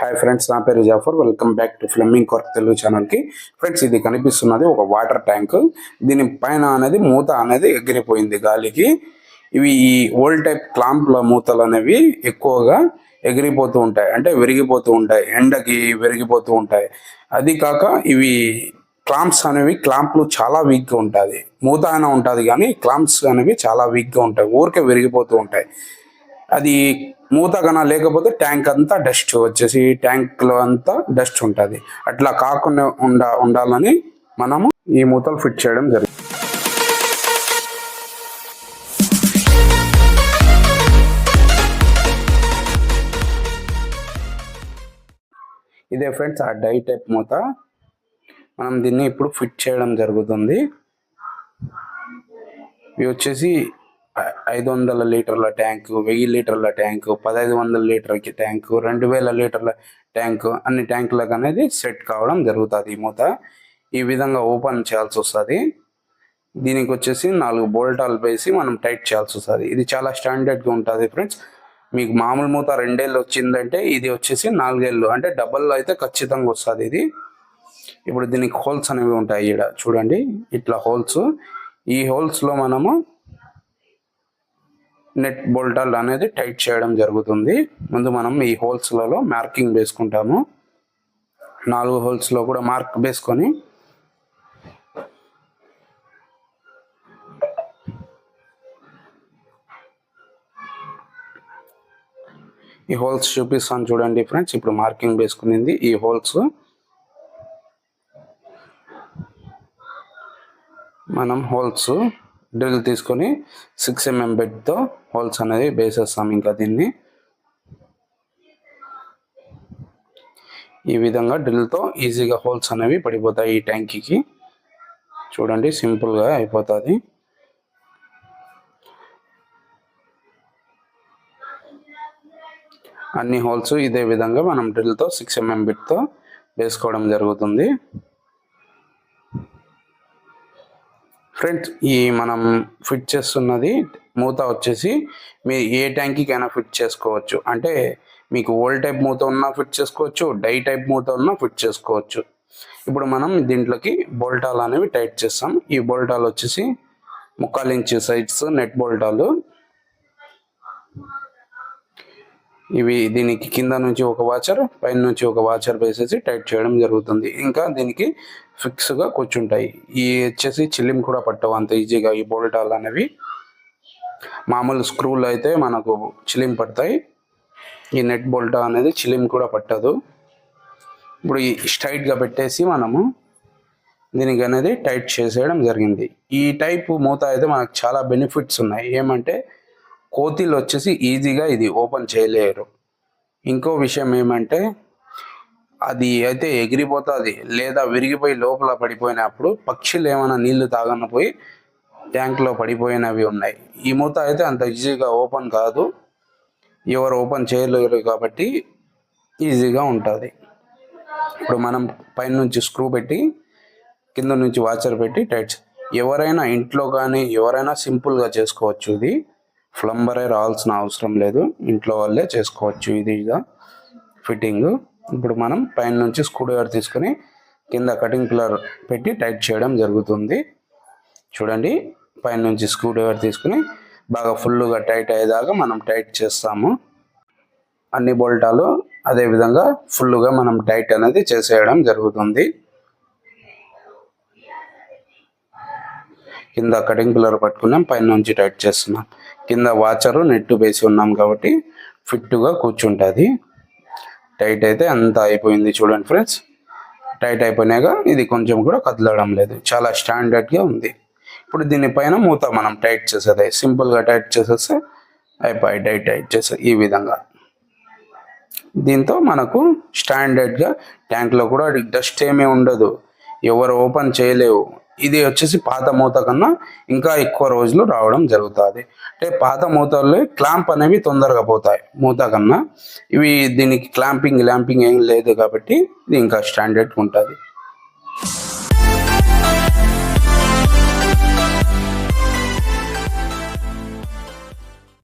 Hi friends, నా పేరు Jafar. Welcome back to Fleming కార్క్ తెలుగు ఛానల్కి. ఫ్రెండ్స్, ఇది కనిపిస్తున్నది ఒక వాటర్ ట్యాంక్. దీని పైన అనేది మూత అనేది ఎగిరిపోయింది గాలికి. ఇవి ఈ ఓల్డ్ టైప్ క్లాంప్ల మూతలు అనేవి ఎక్కువగా ఎగిరిపోతూ ఉంటాయి, అంటే విరిగిపోతూ ఉంటాయి, ఎండకి విరిగిపోతూ ఉంటాయి. అది కాక ఇవి క్లాంప్లు చాలా వీక్గా ఉంటుంది. మూత అయినా ఉంటుంది కానీ క్లాంప్స్ అనేవి చాలా వీక్గా ఉంటాయి, ఊరికే విరిగిపోతూ ఉంటాయి. అది మూత కన్నా లేకపోతే ట్యాంక్ అంతా డస్ట్ వచ్చేసి ట్యాంక్లో అంతా డస్ట్ ఉంటుంది. అట్లా కాకుండా ఉండాలని మనము ఈ మూతలు ఫిట్ చేయడం జరిగింది. ఇదే ఫ్రెండ్స్ ఆ డై టైప్ మూత. మనం దీన్ని ఇప్పుడు ఫిట్ చేయడం జరుగుతుంది. ఇవి వచ్చేసి 500 లీటర్ల ట్యాంకు, 1000 లీటర్ల ట్యాంకు, 1500 లీటర్కి ట్యాంకు, 2000 లీటర్ల ట్యాంకు, అన్ని ట్యాంకులకు అనేది సెట్ కావడం జరుగుతుంది. ఈ మూత ఈ విధంగా ఓపెన్ చేయాల్సి వస్తుంది. దీనికి వచ్చేసి 4 బోల్టాలు వేసి మనం టైట్ చేయాల్సి వస్తుంది. ఇది చాలా స్టాండర్డ్గా ఉంటుంది ఫ్రెండ్స్. మీకు మామూలు మూత 2 ఏళ్ళు వచ్చిందంటే ఇది వచ్చేసి 4 ఏళ్ళు, అంటే డబల్ అయితే ఖచ్చితంగా వస్తుంది ఇది. ఇప్పుడు దీనికి హోల్స్ అనేవి ఉంటాయి. ఇక్కడ చూడండి, ఇట్లా హోల్స్. ఈ హోల్స్లో మనము నెట్ బోల్టాలు అనేది టైట్ చేయడం జరుగుతుంది. ముందు మనం ఈ హోల్స్లలో మార్కింగ్ వేసుకుంటాము. 4 హోల్స్లో కూడా మార్క్ వేసుకొని ఈ హోల్స్ చూపిస్తాను చూడండి ఫ్రెండ్స్. ఇప్పుడు మార్కింగ్ వేసుకునింది ఈ హోల్స్. మనం హోల్స్ డ్రిల్ తీసుకొని 6 mm బెడ్తో హోల్స్ అనేది వేసేస్తాం. ఇంకా దీన్ని ఈ విధంగా డ్రిల్తో ఈజీగా హోల్స్ అనేవి పడిపోతాయి ఈ ట్యాంకీకి. చూడండి, సింపుల్గా అయిపోతుంది. అన్ని హోల్స్ ఇదే విధంగా మనం డ్రిల్తో 6 mm బెడ్తో వేసుకోవడం జరుగుతుంది. ఫ్రెండ్స్, ఈ మనం ఫిట్ చేస్తున్నది మూత వచ్చేసి మీరు ఏ ట్యాంకీకైనా ఫిట్ చేసుకోవచ్చు. అంటే మీకు ఓల్డ్ టైప్ మూత ఉన్నా ఫిట్ చేసుకోవచ్చు, డై టైప్ మూత ఉన్నా ఫిట్ చేసుకోవచ్చు. ఇప్పుడు మనం దీంట్లోకి బోల్టాలు అనేవి టైట్ చేస్తాం. ఈ బోల్టాలు వచ్చేసి 3/4 ఇంచ్ సైజ్ నెట్ బోల్టాలు. ఇవి దీనికి కింద నుంచి ఒక వాచర్, పైన నుంచి ఒక వాచర్ వేసేసి టైట్ చేయడం జరుగుతుంది. ఇంకా దీనికి ఫిక్స్గా కూర్చుంటాయి. ఈ వచ్చేసి చిల్లిం కూడా పట్టవు అంత ఈజీగా ఈ బోల్టాలు అనేవి. మామూలు స్క్రూలు అయితే మనకు చిలిం పడతాయి, ఈ నెట్ బోల్టా అనేది చిలిం కూడా పట్టదు. ఇప్పుడు ఈ స్ట్రైట్గా పెట్టేసి మనము దీనికి అనేది టైట్ చేసేయడం జరిగింది. ఈ టైపు మూత అయితే మనకు చాలా బెనిఫిట్స్ ఉన్నాయి. ఏమంటే కోతిలు వచ్చేసి ఈజీగా ఇది ఓపెన్ చేయలేరు. ఇంకో విషయం ఏమంటే అది అయితే ఎగిరిపోతుంది లేదా విరిగిపోయి లోపల పడిపోయినప్పుడు పక్షులు ఏమైనా నీళ్లు తాగనపోయి ట్యాంక్లో పడిపోయినవి ఉన్నాయి. ఈ మూత అయితే అంత ఈజీగా ఓపెన్ కాదు, ఎవరు ఓపెన్ చేయలేరు కాబట్టి ఈజీగా ఉంటుంది. ఇప్పుడు మనం పైన నుంచి స్క్రూ పెట్టి కింద నుంచి వాచర్ పెట్టి టైట్. ఎవరైనా ఇంట్లో కానీ ఎవరైనా సింపుల్గా చేసుకోవచ్చు. ఇది ప్లంబరే రావాల్సిన అవసరం లేదు, ఇంట్లో వాళ్ళే చేసుకోవచ్చు. ఇది ఫిట్టింగ్. ఇప్పుడు మనం పైన నుంచి స్క్రూ డ్రైవర్ తీసుకొని కింద కటింగ్ పిల్లర్ పెట్టి టైట్ చేయడం జరుగుతుంది. చూడండి, పైన నుంచి స్క్రూ డ్రైవర్ తీసుకుని బాగా ఫుల్గా టైట్ అయ్యేదాకా మనం టైట్ చేస్తాము. అన్ని బోల్టాలు అదేవిధంగా ఫుల్గా మనం టైట్ అనేది చేసేయడం జరుగుతుంది. కింద కటింగ్ పిల్లర్ పట్టుకున్నాం, పైన నుంచి టైట్ చేస్తున్నాం. కింద వాచరు నెట్ వేసి ఉన్నాం కాబట్టి ఫిట్గా కూర్చుంటుంది. టైట్ అయితే అంతా అయిపోయింది. చూడండి ఫ్రెండ్స్, టైట్ అయిపోయినాక ఇది కొంచెం కూడా కదలడం లేదు, చాలా స్టాండర్డ్గా ఉంది. ఇప్పుడు దీనిపైన మూత మనం టైట్ చేసేది సింపుల్గా టైట్ చేసేస్తే అయిపోయి టైట్ చేసే ఈ విధంగా. దీంతో మనకు స్టాండర్డ్గా ట్యాంక్లో కూడా డస్ట్ ఏమీ ఉండదు, ఎవరు ఓపెన్ చేయలేవు. ఇది వచ్చేసి పాత మూత కన్నా ఇంకా ఎక్కువ రోజులు రావడం జరుగుతుంది. అంటే పాత మూతల్లో క్లాంప్ అనేవి తొందరగా పోతాయి మూత కన్నా. ఇవి దీనికి ల్యాంపింగ్ ఏం లేదు కాబట్టి ఇది ఇంకా స్టాండర్డ్గా ఉంటుంది.